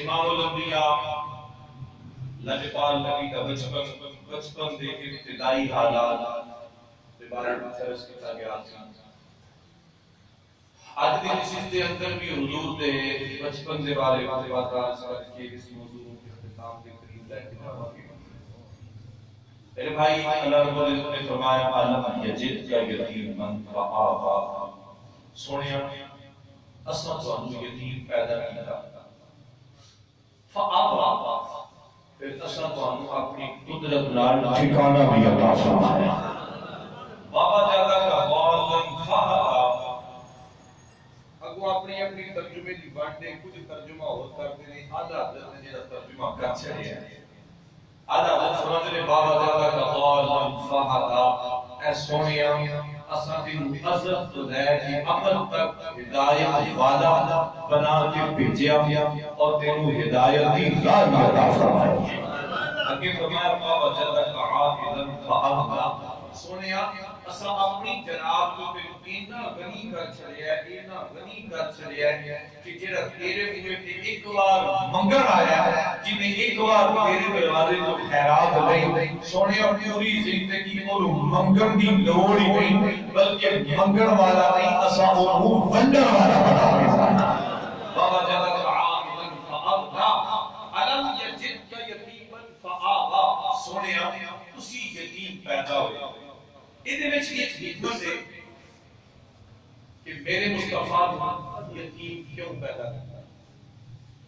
امام الانبیاء لجپال نبی کا بچپن دے کے ابتدائی حالات کے بارے میں سرس کیتا گیا تھا. آج دی نشست دے اندر بھی حضور دے بچپن دے بارے میں بات کے کسی موضوع کے اختتام کے قریب لے کے جانا ہے. میرے بھائی اللہ رب العزت نے فرمایا عالم یجد کا یتیم من فآبا. سونیا اساں تانوں یتیم پیدا کیتا فآبا پھر اساں تانوں اپنی قدرت نال ٹھکانہ بھی عطا فرمایا. بابا جادا کا والن فآبا اگو اپنی اپنی ترجمے دی بانٹے کچھ ترجمہ اور کرتے ہیں. آدھا حضرت نے جڑا ترجمہ کر چھڑیا ہے آدھا حضرت سمجھ لے بابا جادا کا والن فآبا اے سونیا اساں تینوں عزت تو دے کہ عمل تک ہدایت وعدہ بنا کے بھیجیا اور تینوں ہدایت دی راہ عطا فرمائی. اگے فرمایا بابا جدک عاقلا فاغنا. سونیا اساں اپنی جناب کو اینا غنی کر چھڑیا ہے اینا غنی کر چھڑیا ہے کہ جڑا تیرے منہ تے ایک بار منگن آیا جن نے ایک بار تیرے دروازے تو خیرات لئی سونیا پوری زندگی اور منگن دی لوڑ ہی نہیں بلکہ منگن والا نہیں اساں او ونڈن والا بنا دیتا. بابا جدک عاقلا فاغنا الم یجدک یتیما فآغا. سونیا اسی یتیم پیدا ہوئے. ادھے میں ایک حکمت ہے کہ میرے مصطفیٰ یتیم کیوں پیدا کرتا ہے.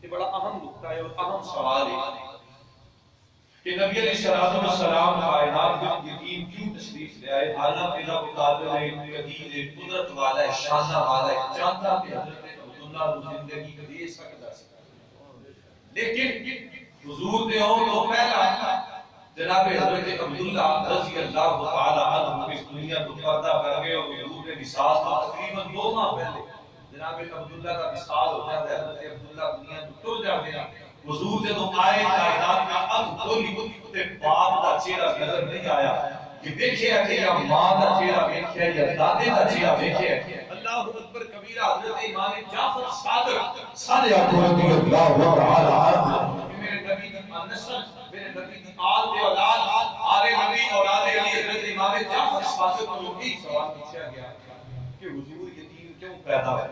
یہ بڑا اہم نکتہ ہے اور اہم سوال ہے کہ نبی علیہ السلام کائنات میں یتیم کیوں تشریف لے آئے. حالانکہ رب قادر ہے قدیر قدرت والا ہے شانہ والا ہے جانتا کہ حضرت عبداللہ کو زندگی دے سکتا ہے لیکن حضور دے ہو تو پہلا جناب حضرت عبداللہ رضی اللہ تعالی عنہ اس دنیا کو پردہ کر گئے اور حضور نے وصال کا تقریباً 2 ماہ پہلے جناب عبداللہ کا وصال ہو جاتا ہے، حضرت عبداللہ دنیا کو ٹر جاتے ہیں۔ حضور جب آئے کائنات میں اب کھولی تے باپ کا چہرہ نظر نہیں آیا کہ دیکھے کہ یا ماں کا چہرہ دیکھے یا دادے کا چہرہ دیکھے۔ اللہ اکبر کبیرہ حضرت امام جعفر صادق سارے رضی اللہ تعالی میرے نبی کی نسل میرے نبی کی آل کے اولاد آل نبی اولاد علی حضرت امام جعفر صادق کو ایک سوال پوچھا گیا کہ حضور یتیم کیوں پیدا ہوئے،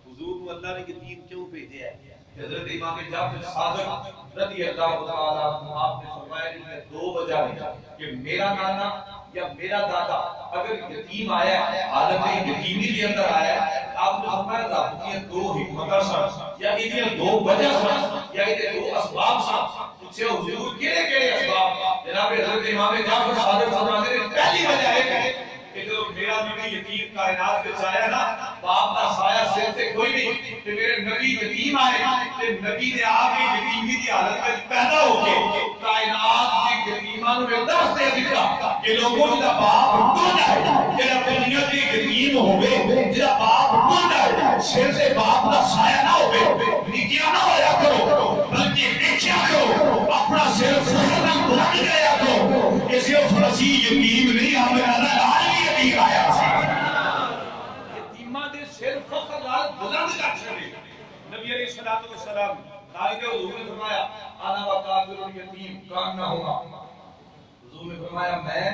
حضور کو اللہ نے یتیم کیوں بھیجا ہے؟ حضرت امام جعفر صادق رضی اللہ تعالی عنہ آپ نے فرمایا کہ 2 وجہ ہیں کہ میرا نانا یا میرا دادا اگر یتیم آیا ہے حالت یتیمی کے اندر آیا ہے، آپ نے فرمایا رب کی 2 حکمتاں سن یا یہ 2 وجہ سن یا یہ 2 اسباب سن۔ پوچھے حضور کیڑے اسباب؟ جناب حضرت امام جعفر صادق فرماتے ہیں پہلی وجہ ہے کہ جو میرا نبی یتیم کائنات میں آیا نا، باپ کا سایہ سر سے کوئی نہیں، کہ میرے نبی یتیم آئے کہ نبی نے آگے یتیمی کی حالت میں پیدا ہو کے کائنات کی یتیمان میں درس دے دیا کہ لوگوں کا باپ ٹوٹ ہے، جہاں دنیا کی یتیم ہوئے جہاں باپ ٹوٹ ہے، سر سے باپ کا سایہ نہ ہوئے، نیکیاں نہ ہویا کرو بلکہ نیکیاں کرو، اپنا سر فرصتاں بلند گیا کرو، کسی فرسی یتیم نہیں ہمیں نہ یتیم آیا یتیمہ دے سر فخر لال بلند کر چھڑے۔ نبی علیہ الصلوۃ والسلام قائد حضور نے فرمایا انا وکافر الیتیم کان نہ ہوگا، حضور نے فرمایا میں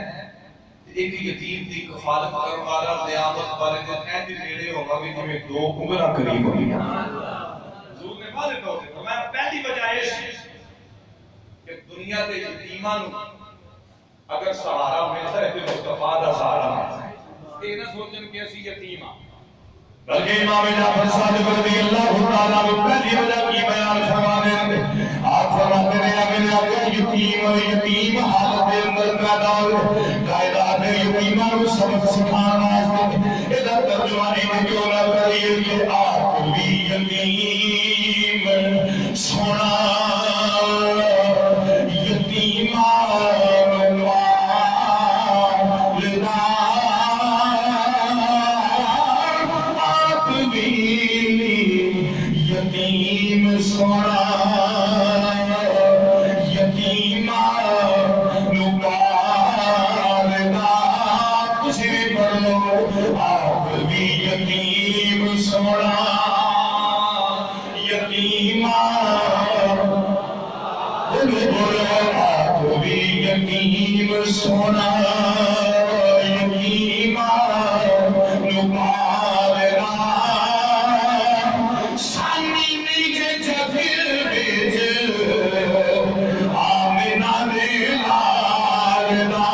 ایک یتیم دی کفالت کرنے والا قیامت والے دن ایسے نیڑے ہوگا کہ جویں 2 انگلیاں قریب ہونگیاں۔ حضور نے واضح طور سے فرمایا پہلی وجہ ہے کہ دنیا دے یتیماں نوں اگر سہارا ملتا ہے تو مصطفیٰ دا سہارا ملتا ہے، یہ نہ سوچن کہ اسی یتیم ہاں، بلکہ امام جعفر صادق رضی اللہ تعالیٰ عنہ پہلی وجہ کی بیان فرماتے ہیں۔ آپ فرماتے ہیں اگر یتیم حالت کے اندر پیدا ہوئے کائنات میں یتیماں کو سبق سکھانا ہے، ادھر ترجمانی میں کیوں نہ کریے کہ آپ بھی یتیم سونا سونا یتیما نبارا سانی نیجے جگر بیج آمینہ لالنا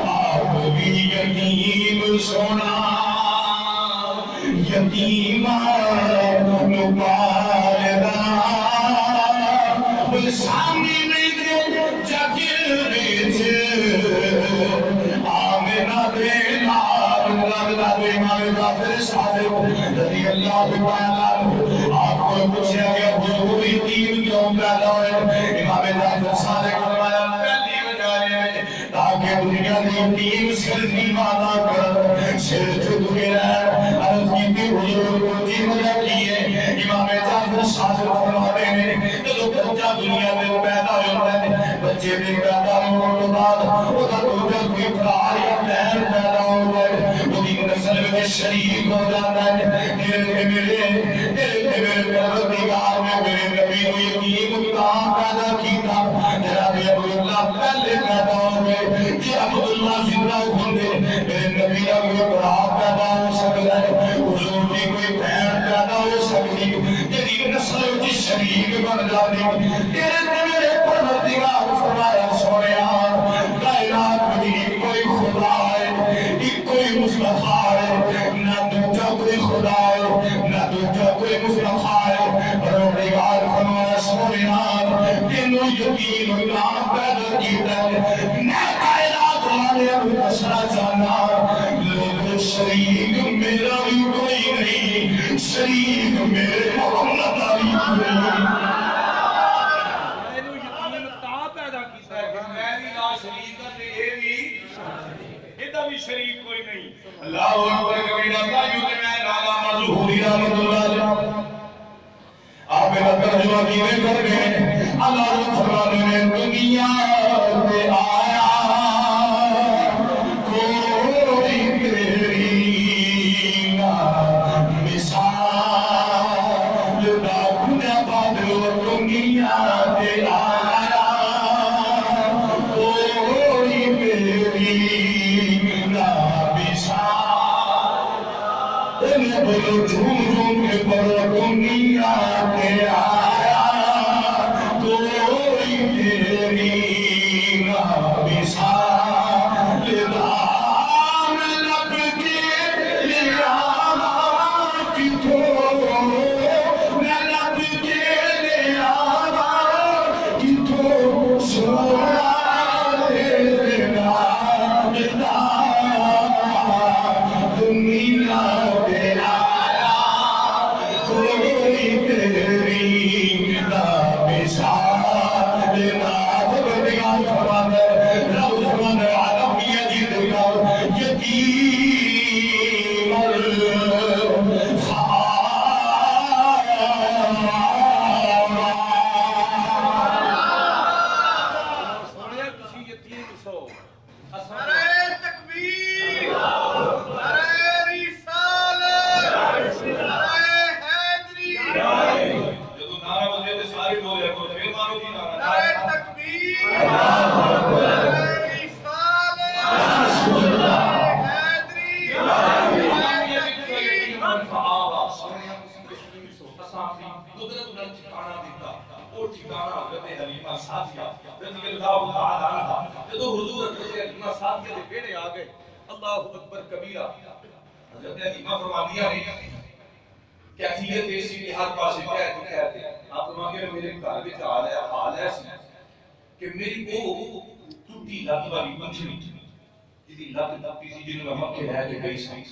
آپ بھی یتیم سونا یتیما نبارا سانی نیجے جگر بیج آمینہ امام جعفر صادق رضی اللہ تعالیٰ آپ کو پوچھا گیا حضور یتیم کیوں پیدا ہوئے؟ امام جعفر صادق فرمایا پہلی وجہ ہے تاکہ دنیا کے یتیم سر نیوانا کر سر جھکے رہے، عرض کی حضور کو دی وجہ کی ہے۔ امام جعفر صادق فرماتے ہیں جو بچہ دنیا میں پیدا ہوتا ہے، بچے بھی پیدا ہونے کے بعد وہ کوئی بھائی یا بہن پیدا ہو جائے، وہی نسل میں شریک ہو جاتا ہے۔ میرے پروردگار نے میرے نبی کو یتیم کہاں پیدا کیا؟ جناب عبداللہ پہلے پیدا ہوئے کہ عبداللہ زندہ ہوندے میرے نبی کا کوئی بڑا پیدا ہو سکتا ہے، حضور کی کوئی بہن پیدا ہو سکتی جدی نسل کی شریک بن جاتی۔ میرے پروردگار فرمایا سونیا کائنات میں کوئی خدا ہے، کوئی مصطفیٰ ہے، نہ دوجہ کوئی خدا ہے نہ دوجہ کوئی مصطفیٰ ہے۔ پروردگار فرمایا سونیا تینوں یتیم نام پیدا کیتا ہے، میں کائنات والے اب دسنا چاہنا لوگ شریک میرا بھی کوئی نہیں، شریک میرے محمد علی نہیں۔ دی شریک کوئی نہیں. اللہ اکبر کبیرہ تایو تے میں علامہ ظہوری رحمۃ اللہ علیہ آپ نے ترجمہ کیے کر گئے. اللہ فرماتے ہیں دنیا تے آیا کوئی تیری نہ مثال لاکھوں بعد دنیا تے آیا کوئی تیری نہ مثال. بولو جھوم جھوم کے پڑھو دنیا تے آیا کوئی تیری نہ مثال. دام لب کے لیا کتھوں میں لب کے لیا کتھوں سونا دینا دنیا تے آیا کوئی تیری نہ مثال. نہ فرمانے رب فرمانے عالم یزید کا یتیم سنیا کسی یتیم سو نعرہ تکبیر، نعرہ رسالت، نعرہ حیدری، جدو نعرہ بجے تے سارے بولے کو پھر مارو جی نعرہ نعرہ. تکبیر، نعرہ رسالت، نعرہ حیدری، قدرت نال ٹھکانہ دیتا وہ ٹھکانہ حضرت حلیمہ سعدیہ رضی اللہ تعالی عنہ جدو حضور حضرت حلیمہ سعدیہ دے بیڑے آ گئے. اللہ اکبر کبیرہ. حضرت حلیمہ فرماندیاں نے کیفیت ایسی کہ ہر پاسے کہتے آپ فرماندے میرے گھر وچ حال ایسی کہ میری وہ ٹوٹی لت والی پنچھڑی جدی لت ٹوٹی سی جنوں میں مکے لے کے گئی سی.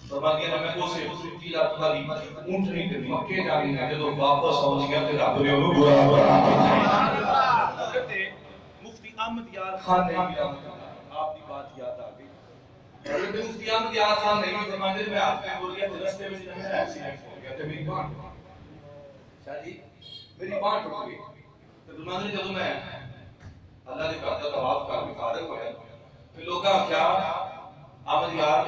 فرماندیاں نے میں اسے ٹوٹی لت والی اونٹنی تے مکے جانی ہے جدوں واپس آؤں گا تے رب نے انہوں برا بنا حضرت مفتی احمد یار خان نے آپ کی بات یاد آ گئی. حضرت مفتی احمد یار خان نے فرماتے میں آپ کو بول گیا کہ رستے میں میرا ایکسیڈنٹ ہو گیا تے میری بانھ شاہ جی میری بانھ ٹوٹ گئی. تے فرماتے جدوں میں اللہ نے کہا طواف کر کے فارغ ہویا پھر لوگاں کیا احمد یار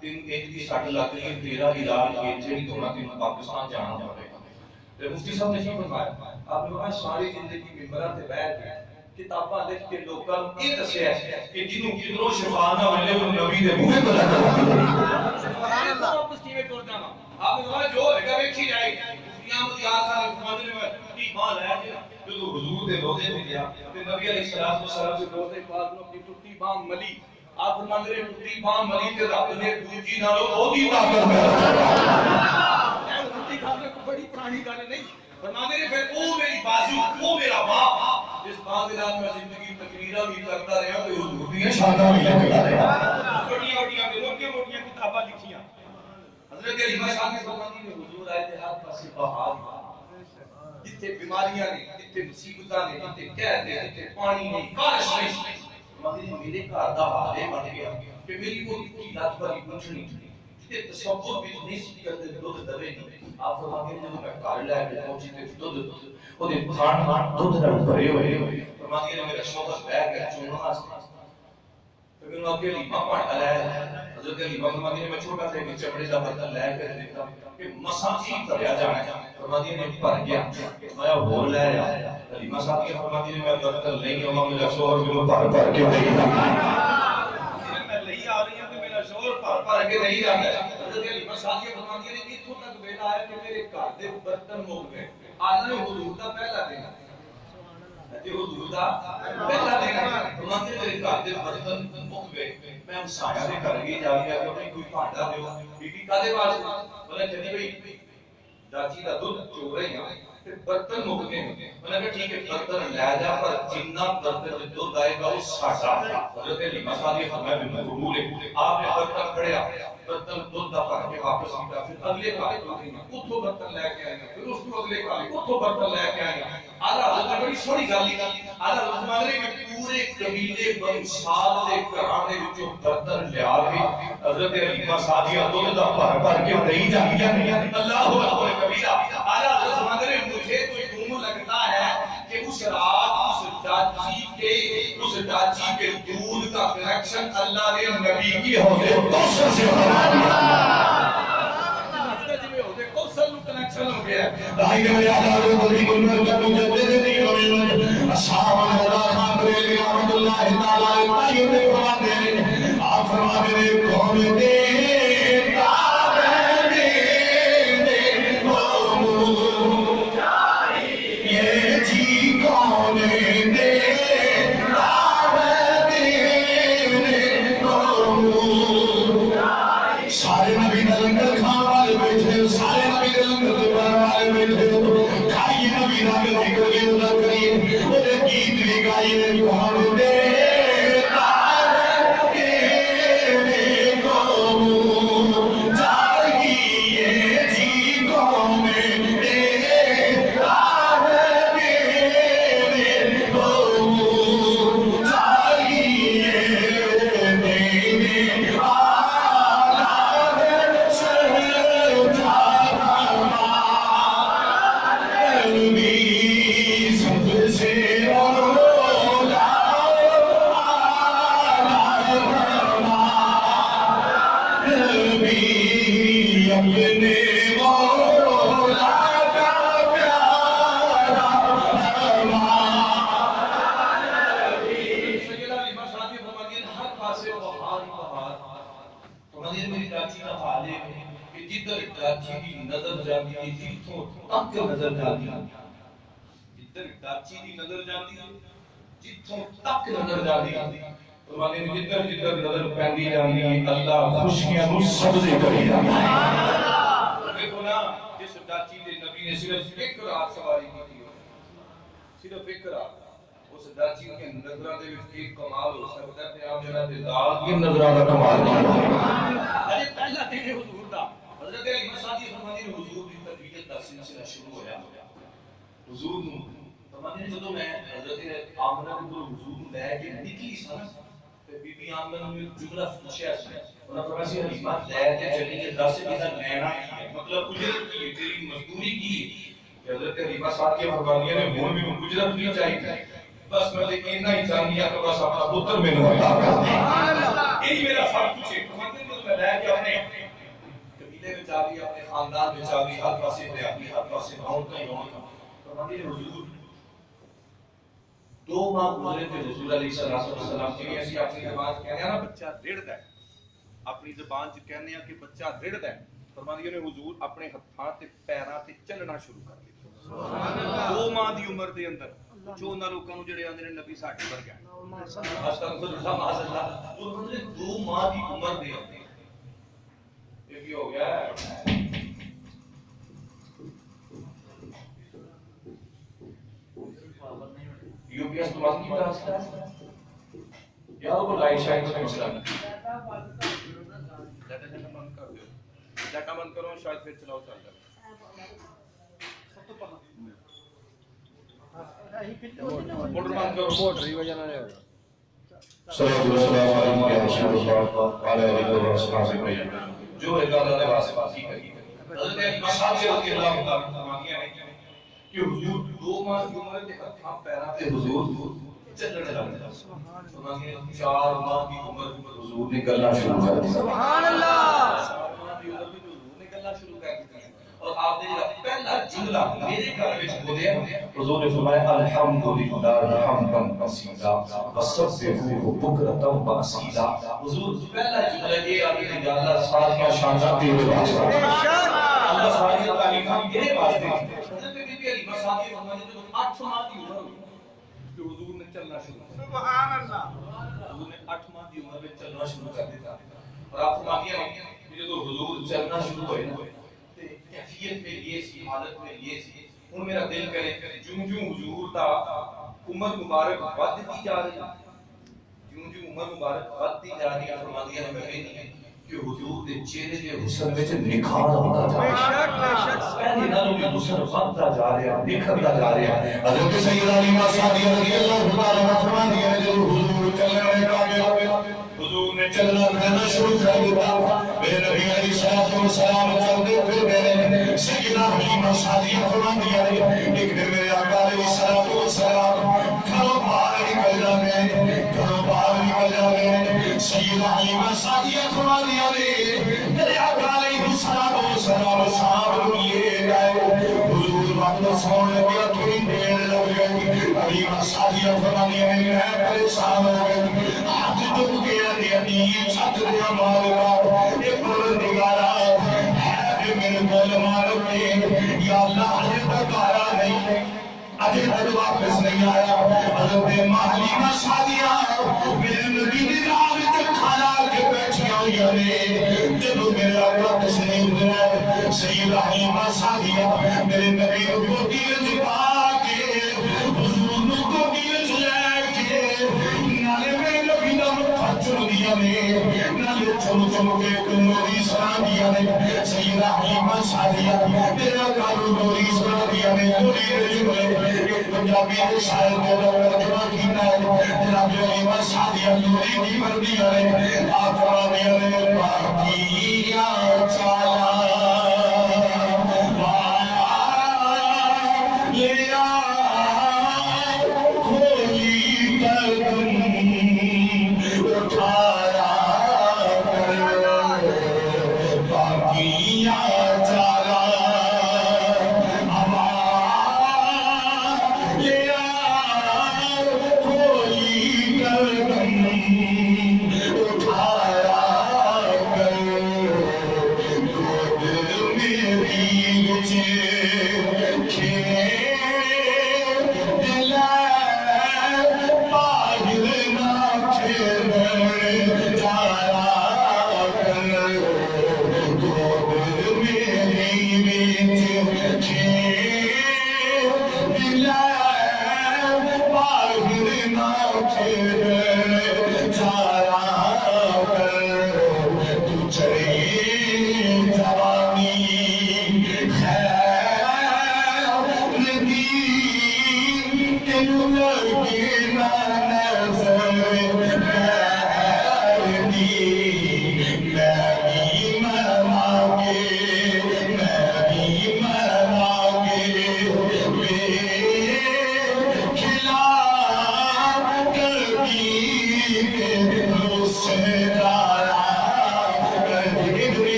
تین ایک کی سٹ لگ گئی تیرا علاج یہ نہیں تو نہ تین پاکستان جانا پڑے گا. تے مفتی صاحب نے فرمایا آپ نے کہا ساری زندگی ممبراں تے بیٹھ کے کتاباں لکھ کے لوکاں نوں یہ دسیا کہ جنوں کدروں شفا نہ ملے وہ نبی دے منہ تو لگا سبحان اللہ. واپس کیویں ٹر جانا آپ نے کہا جو ہے ویکھی جائے قیامت یاد صاحب فرماتے نے کی ماں لے کے جو حضور دے روزے تے گیا تے نبی علیہ الصلوۃ والسلام دے روزے پاک نوں اپنی ٹوٹی بانھ ملی. آپ فرماندے نے ٹوٹی بانھ ملی تے رب نے دوجی نالوں بہتی طاقت میں ٹوٹی کھا کے بڑی پرانی گل نہیں. فرماندے نے پھر او میری بازو او میرا باپ جس باپ کے نال میں زندگی تقریراں بھی کرتا رہا تے حضور دی شاناں بھی لکھدا رہا. بڑیاں بڑیاں موٹیاں موٹیاں کتاباں لکھیاں. حضرت حلیمہ صاحب نے فرماندی نے حضور آئے تے ہر پاسے بہار جتھے بیماریاں نے جتھے مصیبتاں نے جتھے قحط ہے جتھے پانی نہیں بارش نہیں. میرے گھر دا حال یہ بن گیا کہ میری وہ لت والی پنچھڑی جتے تصور بھی نہیں سی کرتے دودھ دوے نہیں. آپ فرماتے ہیں جب میں گھر لے کے پہنچی تے دودھ او دے تھان دودھ نال بھرے ہوئے. فرماتے ہیں میرا شوہر بیٹھ کے چوننا واسطے پھر میں اگے لیما پاٹا لے حضرت لیما فرماتے ہیں میں چھوٹا سا ایک چمڑے دا برتن لے کے دیکھا کہ مساں ہی بھریا جانا. فرماتے ہیں بھر گیا میں اور لے آیا. حلیمہ صاحب کی فرماتی نے میں برتن نہیں ہوں میرا شوہر بھی بھر کے نہیں میں لئی آ رہی ہوں کہ میرا شوہر بھر کے نہیں آتا. حضرت حلیمہ صاحب کی فرماتی نے اتھوں تک بیٹا آیا کہ میرے گھر دے برتن مک گئے. آج نے حضور دا پہلا دن تے حضور دا پہلا دن فرماتے میرے گھر دے برتن مک گئے. میں ہمسایا دے گھر گئی جا کے کہ کوئی بھانڈا دیو بی بی کادے واسطے بولے جدی بھئی چاچی دا دودھ چو رہی ہیں برتن مک گئے. میں نے کہا ٹھیک ہے برتن لے جا پر جنہ برتن دودھ آئے گا وہ ساٹا. حضرت حلیمہ صاحب نے فرمایا بالکل قبول ہے. آپ نے برتن کھڑیا برتن دودھ دا پڑھ کے واپس کیتا پھر اگلے کالے کو گئی اتھوں برتن لے کے آئے پھر اس کو اگلے کالے اتھوں برتن لے کے آئے آلہ حضرت بڑی سوڑی گل کی آلہ حضرت مانگے کہ پورے قبیلے بنسال دے گھرانے وچوں برتن لیا کے حضرت حلیمہ سعدیہ دودھ دا بھر کے دئی جاندیاں اللہ اکبر کبیرہ آلہ حضرت مانگے مجھے تو یوں لگتا ہے کہ اس رات اس ڈاچی کے دودھ کا کنیکشن اللہ نے نبی کی حوضے کوثر سے کرا دیا کوثر نو کنیکشن ہو گیا دائی نے یاد آ بڑی گنر کا مجدد نہیں ہوئے اصحاب اللہ خان بریلی رحمت اللہ تعالی تائیوں نے فرماتے ہیں آپ فرماتے ہیں کون دے اللہ خوشیاں نو سبزے کری جاتا ہے دیکھو نا جس ڈاچی دے نبی نے صرف ایک رات سواری کی تھی صرف ایک رات اس ڈاچی کے نظرہ دے وچ ایک کمال ہو سکتا ہے آپ جناب داد یہ نظرہ دا کمال ہے پہلا دن حضور دا حضرت علی مسعودی فرماتے ہیں حضور کی تربیت کا سلسلہ شروع ہوا حضور نو فرماتے ہیں جدوں میں حضرت آمنہ کو حضور لے کے نکلی سن بی بی آمنہ نے جملہ پوچھا سی انہاں فرمایا سی حلیمہ لے کے چلی کہ 10 بنا لینا ہے مطلب اجرت کی ہے تیری مزدوری کی ہے حضرت حلیمہ صاحب کی فرمانیاں نے ہن بھی اجرت نہیں چاہیے بس میں اتنا ہی چاہیے کہ بس اپنا پتر میں عطا کر دے سبحان اللہ یہی میرا فرض پوچھے فرماتے ہیں میں لے کے اپنے قبیلے میں چا گئی اپنے خاندان میں چا گئی ہر پاسے پہ اپنی ہر پاسے عورتیں ہوں فرماتے ہیں حضور 2 ماہ گزرے تھے حضور علیہ الصلوۃ والسلام کی ایسی اپنی زبان کہنے نا بچہ ریڑدا ہے اپنی زبان چ کہنے ہیں کہ بچہ ریڑدا ہے فرماتے ہیں حضور اپنے ہتھاں تے پیراں تے چلنا شروع کر دتا سبحان اللہ 2 ماہ دی عمر دے اندر جو نہ لوکاں نوں جڑے آندے نے نبی ساڈے ورگا ہے استغفر اللہ معاذ اللہ وہ مطلب 2 ماہ دی عمر دے اندر یہ کی ہو گیا یو پی ایس تو بات کی تھا یار وہ لائٹ شائٹ کا مسئلہ ڈاٹا بند کرو شاید پھر چلاؤ چل جائے موٹر بند کرو موٹر ہی وجہ نہ ہے صلی اللہ علیہ وسلم علیہ وسلم جو ہے اللہ نے واسطہ کی کری حضرت علی مصعب رضی اللہ تعالی فرمایا ہے کہ حضور 2 ماہ کی عمر کے ہاتھاں پیراں تے حضور چلنے لگے سبحان اللہ 4 ماہ کی عمر میں حضور نے گلنا شروع کر دیا سبحان اللہ 4 ماہ کی عمر میں حضور نے گلنا شروع کر دیا اور آپ نے پہلا جملہ میرے گھر وچ بولیا حضور نے فرمایا الحمدللہ حمدا کثیرا وسبحوہ بکرۃ واصیلا حضور پہلا جملہ یہ آپ نے یا اللہ ساری شاناں تیرے واسطے اللہ ساری تعریفاں تیرے واسطے حضرت بی بی علی مسعودی فرماتے ہیں 8 ماہ کی عمر ہوئی کہ حضور نے چلنا شروع کر دیا سبحان اللہ حضور نے 8 ماہ کی عمر میں چلنا شروع کر دیا اور آپ فرماتے ہیں کہ جب حضور چلنا شروع ہوئے نا کیفیت میں یہ سی حالت میں یہ سی ہن میرا دل کرے جوں جوں حضور دا عمر مبارک بڑھتی جا رہی جوں جوں عمر مبارک بڑھتی جا رہی فرماتے ہیں کہ حضور دے چہرے دے حسن وچ نکھار آتا جا بے رہا شک بے شک پہلے نالوں بھی حسن بڑھتا جا رہا ہے نکھرتا جا رہا ہے حضرت سیدہ حلیمہ سعدیہ رضی اللہ تعالی عنہ فرماتی ہے جو حضور چلنے کا حضور نے چلنا پھرنا شروع کر دیا میرے نبی علیہ الصلوۃ والسلام چلتے پھر گئے سیدہ حلیمہ سعدیہ فرماتی ہے ایک دن میرے آقا علیہ الصلوۃ والسلام گھروں باہر نکل جاتے گھروں باہر نکل جاتے سیدہ حلیمہ سعدیہ فرماتی ہے میرے آقا علیہ الصلوۃ والسلام صاحب یہ گئے حضور وقت سونے لگا تھوڑی دیر لگ گئی حلیمہ سعدیہ فرماتی ہے میں پریشان ہو گئی ہاتھ ڈوب گیا نیتی چھت دیا مالکا ایک پروردگارا ہے میرے بول مالکے یا اللہ اجے تک آیا نہیں اجے تک واپس نہیں آیا حضرت حلیمہ سعدیہ میرے نبی دی راہ وچ کھڑا کے بیٹھی ہوئی نے جب میرا آقا تشریف لائے سیدہ حلیمہ سعدیہ میرے نبی کو گودی وچ پا کے حضور نو گودی وچ لے کے نالے میں نبی دا مٹھا چل دیا نے نالے چل چل کے نوری سنا دیا نے سیدہ حلیمہ سعدیہ میرا آقا نوری سنا دیا نے نوری رجوع پنجابی کے شاعر کے لوگ ترجمہ کیتا ہے جناب حلیمہ سعدیہ نوری کی مردی ہے آپ فرماتے ہیں باقیہ چالا لیا کھولی گردن اٹھایا کر باقیہ چالا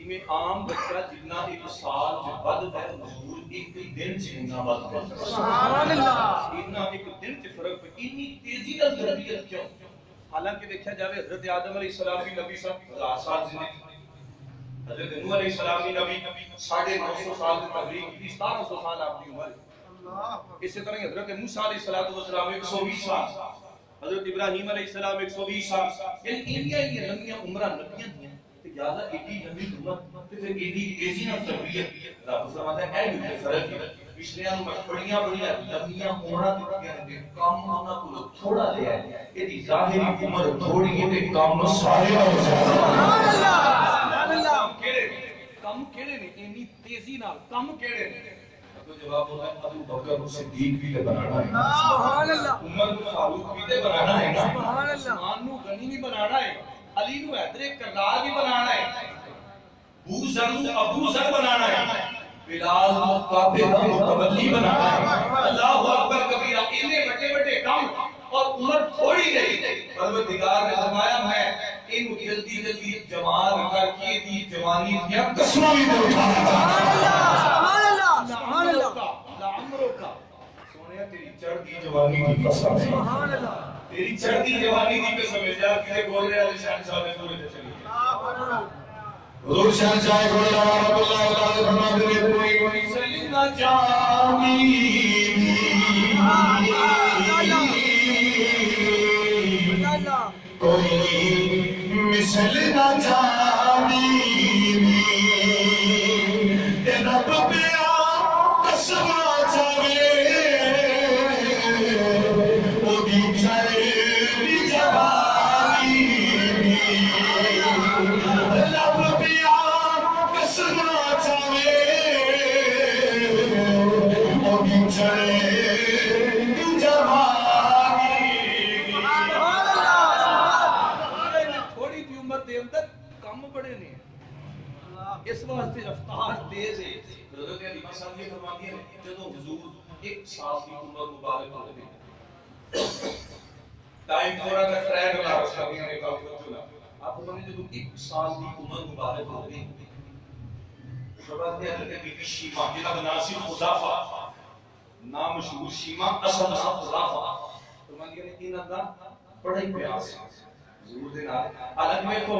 جی میں عام بچہ جتنا ایک سال جو بد ہے حضور ایک دن جتنا بد ہے سبحان اللہ اتنا ایک دن سے فرق پہ اتنی تیزی کا تربیت کیوں؟ حالانکہ دیکھا جاوے حضرت آدم علیہ السلام کی نبی صاحب 1000 سال زندگی، حضرت نوح علیہ السلام کی نبی 950 سال کی تبلیغ کی، 1700 سال آپ کی عمر ہے۔ اسی طرح حضرت موسیٰ علیہ السلام 120 سال، حضرت ابراہیم علیہ السلام 120 سال، یعنی انڈیا لمبیاں عمرہ نبیاں تھیں کہ زیادہ ایڈی لمبی عمر تے پھر ایڈی تیزی نال تربیت رب فرماتا ہے اے بھی فرق ہے پچھلیاں نوں بڑیاں لمبیاں عمراں دتیاں نے کام انہاں کول تھوڑا لیا ہے، ایدی ظاہری عمر تھوڑی ہے تے کام سارے ہو سبحان اللہ سبحان اللہ کم کیڑے نے اتنی تیزی نال کم کیڑے نے؟ تو جواب ہوتا ہے ابو بکر صدیق بھی تے بنانا ہے، سبحان اللہ عمر کو فاروق بھی تے بنانا ہے نا، سبحان اللہ عثمان نو غنی بھی بنانا ہے، علی نو حیدر کرار بھی بنانا ہے، ابو ذر بنانا ہے، بلال کعبہ کا متولی بنانا ہے، اللہ اکبر کبیرہ، اتنے بڑے بڑے کام اور عمر تھوڑی نہیں، پروردگار نے فرمایا میں ان جلدی جلدی جوان کر کے دی جوانی دیا قسموں بھی اٹھانا سبحان اللہ سبحان اللہ لعمرو کا سونیا تیری چڑھتی جوانی کی قسم ہے، سبحان اللہ تیری چڑھتی جوانی کی قسم ہے، جا کے بول رہے علی شان صاحب نے پورے چلی حضور شہنشاہ گل رحمۃ اللہ تعالی فرماتے ہیں کوئی سیدنا جامی کوئی مثل نہ جانی تیرا پپیا قسم چاہے وہ بھی چڑھی جوانی رب پیا قسم چاہے وہ بھی چڑھی جوانی کم بڑے نے اس واسطے رفتار تیز ہے۔ حضرت علی صاحب یہ فرماتے ہیں جدوں حضور 1 سال کی عمر مبارک ہو گئی ٹائم تھوڑا سا ٹریک ہوا اس کا بھی نے کہا آپ فرماتے جدوں 1 سال کی عمر مبارک ہو گئی فرماتے ہیں حضرت بی بی شیما جنہاں کا نام سی خزافہ نام مشہور شیما اصل نام خزافہ فرماتے ہیں انہاں دا بڑا ہی پیار ہے حضور دے نال حالانکہ ویکھو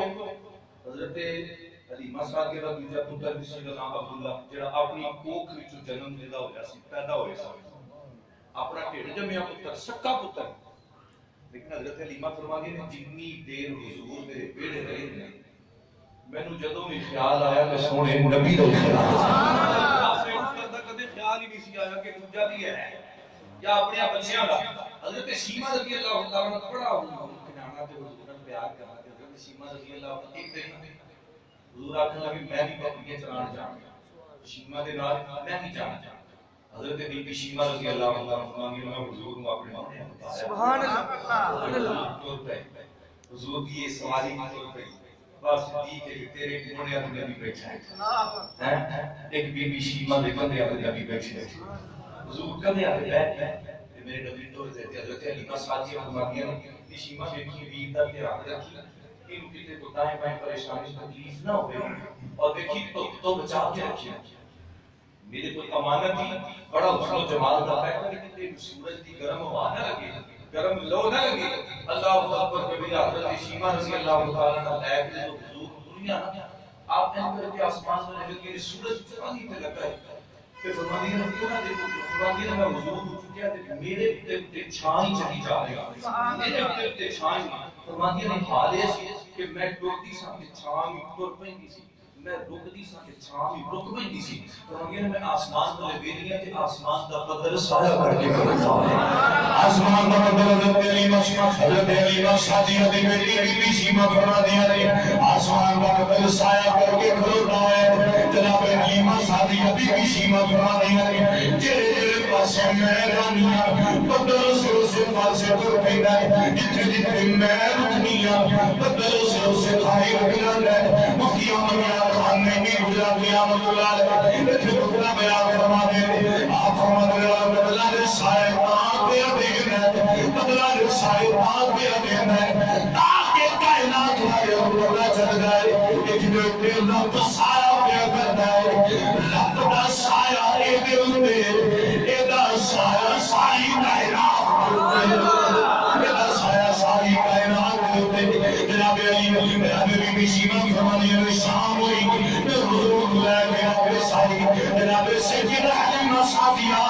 حضرت حلیمہ صاحب کے بعد دوسرا پتر جس کا نام عبداللہ جڑا اپنی کوکھ وچ جنم لیدا ہویا سی پیدا ہویا سی اپنا ڈھڈ جمیا پتر سکا پتر لیکن حضرت حلیمہ فرماتی ہیں جتنی دیر حضور میرے بیڑے رہے نے مینوں جدوں بھی خیال آیا کہ سونے نبی دا خیال کدے خیال ہی نہیں سی آیا کہ دوجا بھی ہے یا اپنے بچیاں دا حضرت سیما رضی اللہ تعالی عنہ بڑا کنانا تے حضور نال پیار کرنا تے حضرت سیما رضی اللہ عنہ ایک دن حضور آکھن لگے میں بھی بکریاں چران جانا شیما دے نال میں بھی جانا حضرت بی بی شیما رضی اللہ عنہ فرماتی ہیں حضور کو اپنے ماں نے سبحان اللہ حضور کی یہ سواری طور پہ بس دی کہ تیرے کونے تے نبی بیٹھا ہے ایک بی بی شیما دے کندے تے نبی بیٹھے حضور کندے تے بیٹھے میرے نبی تو حضرت علی صاحب فرماتی ہیں کہ شیما بیٹھی ویر دا دھیان رکھی ان کی تے بتائیں میں پریشانی تکلیف نہ ہوے اور دیکھی تو بچا کے رکھی میرے کو امانت تھی بڑا حسن و جمال دا ہے کہ سورج دی گرم ہوا نہ لگے گرم لو نہ لگے اللہ اکبر کبھی حضرت شیما رضی اللہ تعالی عنہ لے کے حضور دنیا آپ نے کر کے آسمان میں نکل کے سورج چاندی پہ لگا ہے پھر فرماتی ہے کہ نہ دیکھو فرماتی ہے میں حضور ہو چکا ہے میرے تے چھاں ہی چلی جا رہی ہے میرے تے چھاں فرماتی ہے حال ہے کہ میں ٹرتی سا کہ چھاں ٹر پیندی سی میں رکدی سا کہ چھاں رک پیندی سی فرماتی ہے میں آسمان تے ویلیاں تے آسمان دا بدر سایہ کر کے کھڑا ہے آسمان دا بدر حضرت علی شادی دی بیٹی بی بی شیما فرماتی ہے آسمان دا بدر سایہ کر کے کھڑا ہے جناب حلیمہ شادی بی بی شیما فرماتی ہے جڑے پاسے میں رانیاں بدر سے پاسے تو پیندا ہے جتھے میں رکنیاں بدر سے کھائی رکھنا ہے مفتی احمد خان نے بھی گزرا قیامت اللہ علیہ اتنے ٹکڑا بیان فرما دے آپ فرما دے بدلا دے سائے پہ دیکھنا بدلا دے سائے پہ دیکھنا تاکہ کائنات والے بدلا چل جائے ایک دو دیر نہ تو سائے سیدہ حلیمہ سعدیہ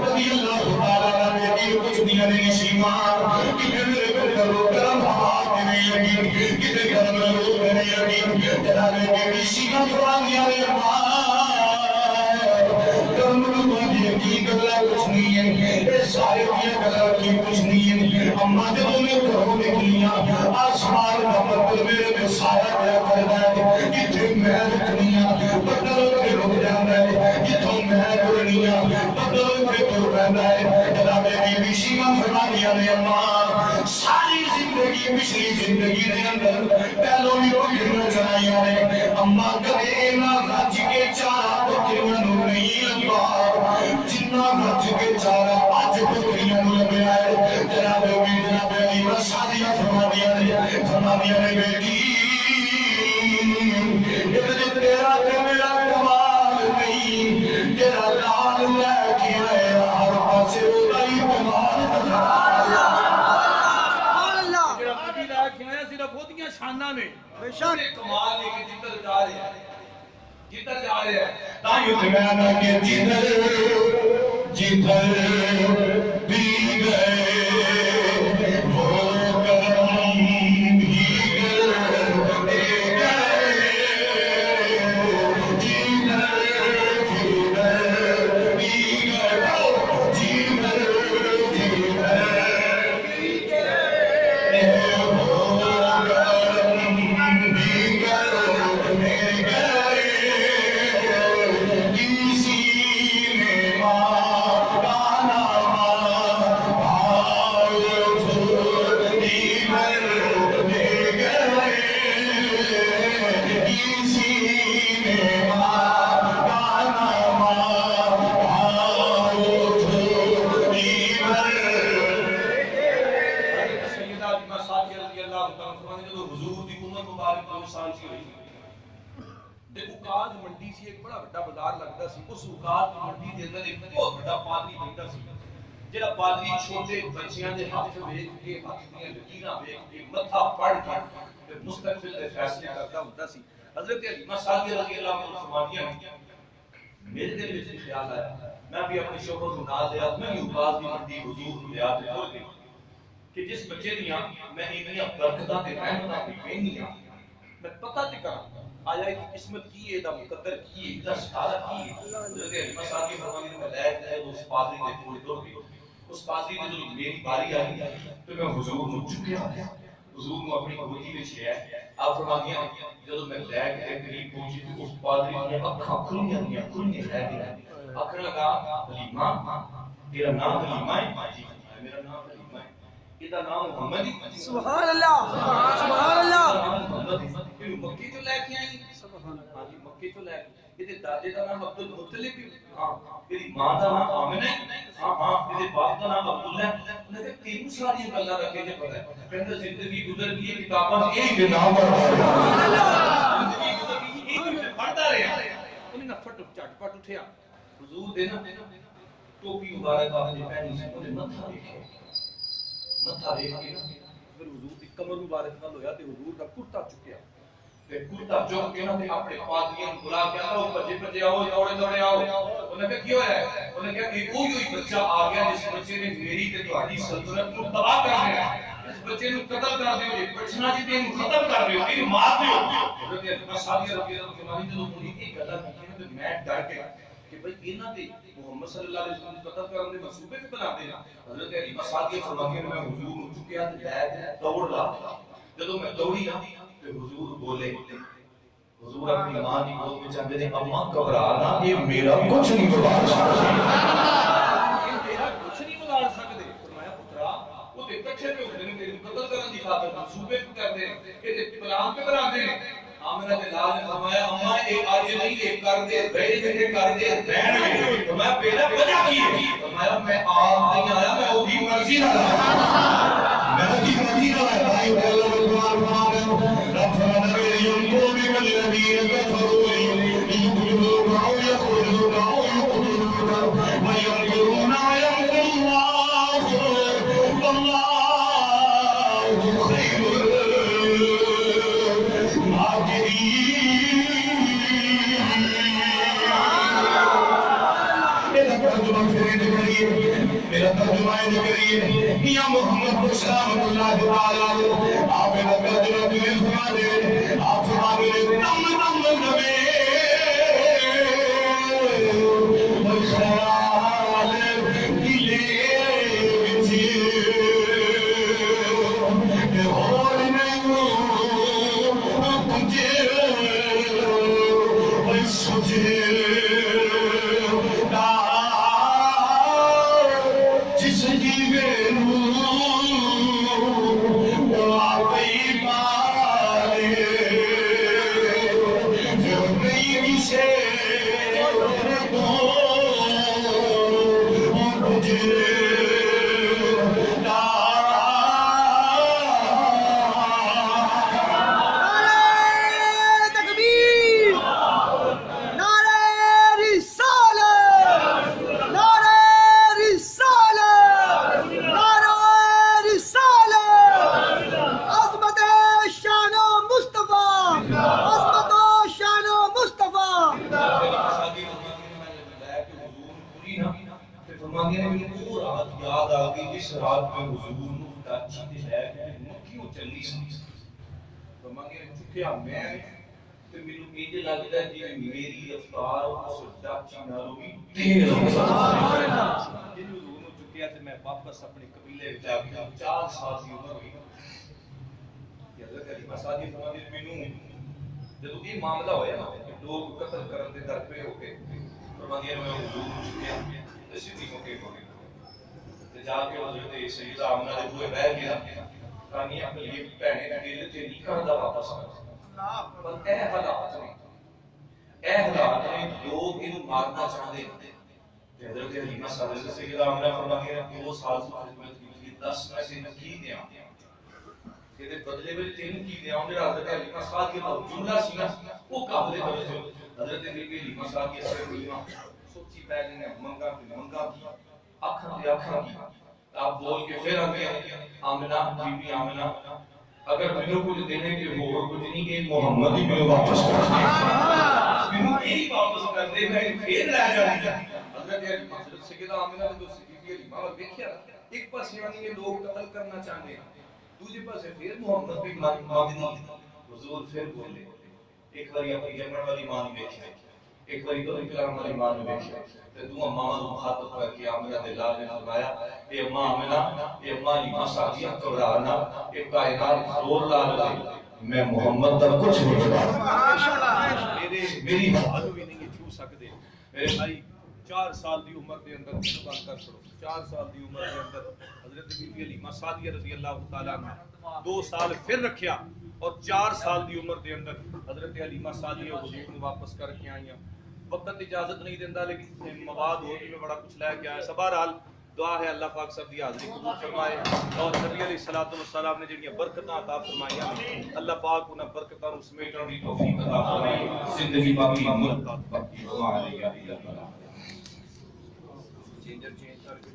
رضی اللہ تعالیٰ عنہ بیٹی کچھ دیا نہیں شیمان کتنے میرے گھروں گرم ہوا دینے لگی کتنے گھر میں لوگ دینے لگی جناب بیٹی سینہ فران دیا رہے کی گلا کچھ نہیں ہے اے سارے کی گلا کی کچھ نہیں ہے اما جب میں گھروں نکلیاں آسمان کا بدل میرے میں سایہ کیا کرنا ہے جتھے میں رکنیاں بدل کے رک جانا ہے جتھوں میں رکنیاں بدل کے رک جانا ہے جناب بی بی شیما فرما دیا نے اما ساری زندگی پچھلی زندگی دے اندر پہلو بھی کوئی گھر چنائیاں نے اما کدے نہ رج کے چارہ بکریاں نو نہیں لگا جنہ رج کے چارہ آج بکریاں نو لگا ہے جناب حلیمہ سعدیہ فرما دیا نے بیٹی یہ تیرا تے میرا کمال نہیں تیرا لال لے کے آیا ہر پاسے اڑائی کمال شانہ میں بے شک کمال ہے کہ جدھر جا رہے ہیں جدھر جا رہے ہیں تائیو تمہانا کہ جدھر بھی گئے وہ کرم بھی گئے جڑا پادری چھوٹے بچیاں دے ہاتھ ویکھ کے ہاتھ دیاں لکیراں ویکھ کے متھا پڑھ کے تے مستقبل دے فیصلے کردا ہوندا سی حضرت حلیمہ سعدیہ رضی اللہ عنہ فرماندیاں میرے دل وچ خیال آیا میں بھی اپنے شوہر کو نال لیا میں بھی اوقاز دی منڈی حضور کو لیا تے بول گئی کہ جس بچے دیاں میں انہاں برکتاں تے رحمتاں تے پینیاں میں پتہ تے کراں آیا کہ قسمت کی ہے دا مقدر کی ہے دا ستارہ کی ہے حضرت حلیمہ سعدیہ فرماندی میں لے کے اس پادری دے کول ٹر گئی اس پادری نے جو میری باری آئی تو میں حضور کو چکیا حضور کو اپنی گودی میں لیا آپ فرماتی ہیں جب میں لے کے قریب پہنچی تو اس پادری نے اکھاں کھلیاں رہ گئی اکھنا کہا حلیمہ تیرا نام حلیمہ ہے جی میرا نام حلیمہ ہے یہ نام محمد ہے سبحان اللہ سبحان اللہ پھر مکے تو لے کے آئی سبحان اللہ ہاں جی مکے تو لے کے یہ دادے دا نام عبد المطلب ہاں تیری ماں دا نام آمنہ ہے ہاں ہاں تیرے باپ دا نام عبداللہ ہے انہوں نے تین ساری گلاں رکھے نے پتہ ہے کہندا زندگی گزر گئی ہے کتاباں یہی دے نام پر زندگی گزر گئی ہے پڑھدا رہیا انہیں نہ فٹ چٹ پٹ اٹھیا حضور دے نا ٹوپی مبارک آپ نے پہنی سی انہیں متھا دیکھے متھا دیکھ کے پھر حضور دی کمر مبارک نال ہویا تے حضور دا کرتا چکیا تے کرتا چوک کے نا تے اپنے پادریاں کو بلا کے آؤ بھجے بھجے آؤ دوڑے دوڑے آؤ انہوں نے کہا کیا ہوا ہے انہوں نے کہا کہ کوئی بچہ آ گیا جس بچے نے میری تے تہاڈی سلطنت کو تباہ کر دیا اس بچے نو قتل کر دیو جی بچنا جی تے ختم کر دیو اینو مار دیو حضرت حلیمہ سعدیہ رضی اللہ عنہ فرماتی جدوں پوری کی گلاں کی تے میں ڈر گیا کہ بھئی انہاں تے محمد صلی اللہ علیہ وسلم قتل کرنے دے منصوبے تے بنا دے حضرت حلیمہ سعدیہ فرماتی ہیں میں حضور نو چکیا تے لے کے دوڑ لا جدوں میں دوڑی نا تے حضور بولے حضور اپنی ماں کی گود میں چاہتے تھے اماں گھبرانا یہ میرا کچھ نہیں بگاڑ سکتے میرا کچھ نہیں بگاڑ سکتے فرمایا پترا وہ تے کٹھے پہ ہوتے ہیں تیری قتل کرنے کی خاطر منصوبے کو کرتے ہیں یہ تے پلان پہ بناتے ہیں آمنہ کے لال نے فرمایا اماں ایک آج نہیں ایک کر دے رہے کر دے رہنے فرمایا بیٹا وجہ کی ہے فرمایا میں آپ نہیں آیا میں وہ بھی مرضی نہ رہا میں بھی مرضی نہ رہا بھائی اللہ رضوان فرمایا رب فرمانا میری انکو بھی الذين كفروا يخرجون أو يخرجون أو يقتلون ويمكرون ويمكر الله والله خير الماكرين ترجمہ پھر کریے، میرا ترجمہ کریے، میاں محمد بشرا رحمۃ اللہ تعالی آپ میرا ترجمہ دل فرما دے، آپ فرما دے دم دم دمے خیال دلے جس جیوے واقعی پالے جو نہیں سے نعرہ تکبیر، نعرہ رسالت، نعرہ رسالت، نعرہ رسالت، عظمت شان و مصطفیٰ، عظمت و شان و مصطفیٰ۔ یاد آ گئی جس رات میں حضور اچھی ہے کیوں چلی سی فرمایا چکیا میں تے مینوں انج لگدا ہے جی میری رفتار اس چاچی نالوں بھی تیز ہے جن حضور نوں چکیا تے میں واپس اپنے قبیلے وچ آ گیا 4 سال دی عمر ہوئی کہ حضرت علی مساجد فرمایا مینوں جدوں یہ معاملہ ہویا نا لوگ قتل کرن دے در پہ ہو کے فرمایا میں حضور نوں چکیا تے سیدھی موقع ہو گئی جا کے حضرت سیدہ آمنہ نے ہوئے بیٹھ گیا کہانی اپنی یہ پہنے دل تے نہیں کردا واپس آ پر اے حالات نے لوگ انہوں مارنا چاہتے ہیں حضرت حلیمہ صاحب سیدہ آمنہ فرماتی ہیں 2 سال سے خدمت کی 10 میں سے کی دیا کہ بدلے میں 3 کی دیا انہوں نے حضرت حلیمہ صاحب کے جملہ سی نا وہ قابل توجہ حضرت حلیمہ صاحب کی اثر حلیمہ سوچی پہلے نے منگا کی آنکھاں کی آپ بول کے پھر آگے آمنہ بی بی آمنہ اگر مجھے کچھ دینے کے وہ کچھ نہیں کہ محمد ہی مجھے واپس کر دے مجھے یہی واپس کر دے میں پھر رہ جائے حضرت سیدہ آمنہ نے تو بی بی حلیمہ دیکھیا ایک پاس یعنی یہ لوگ قتل کرنا چاہتے ہیں دوسرے پاس پھر محمد بھی مانگنی حضور پھر بولے ایک باری اپنی جمع والی ماں نے دیکھا ایک باری تو اکرام والی ماں نے دیکھا تے دو اماں کو مخاطب کر کے آمنہ دے لال نے فرمایا اے اماں آمنہ اے اماں حلیمہ سعدیہ گھبرانا اے کائنات زور لا دے میں محمد دا کچھ نہیں کرتا میری بات بھی نہیں چھو سکتے میرے بھائی 4 سال دی عمر دے اندر بات کر چھوڑو 4 سال دی عمر دے اندر حضرت بی بی حلیمہ سعدیہ رضی اللہ تعالی عنہ 2 سال پھر رکھیا اور 4 سال دی عمر دے اندر حضرت حلیمہ سعدیہ حضور کو واپس کر کے آئیاں وقت اجازت نہیں دیندا لیکن مواد ہو میں بڑا کچھ لے کے آیا بہرحال دعا ہے اللہ پاک سب دی حاضری قبول فرمائے اور نبی علیہ الصلوۃ والسلام نے جڑیاں برکتاں عطا فرمائیاں اللہ پاک انہاں برکتاں نوں سمیٹن دی توفیق عطا فرمائے زندگی باقی عمر باقی دعا علیہ اللہ چینجر چینج کر کے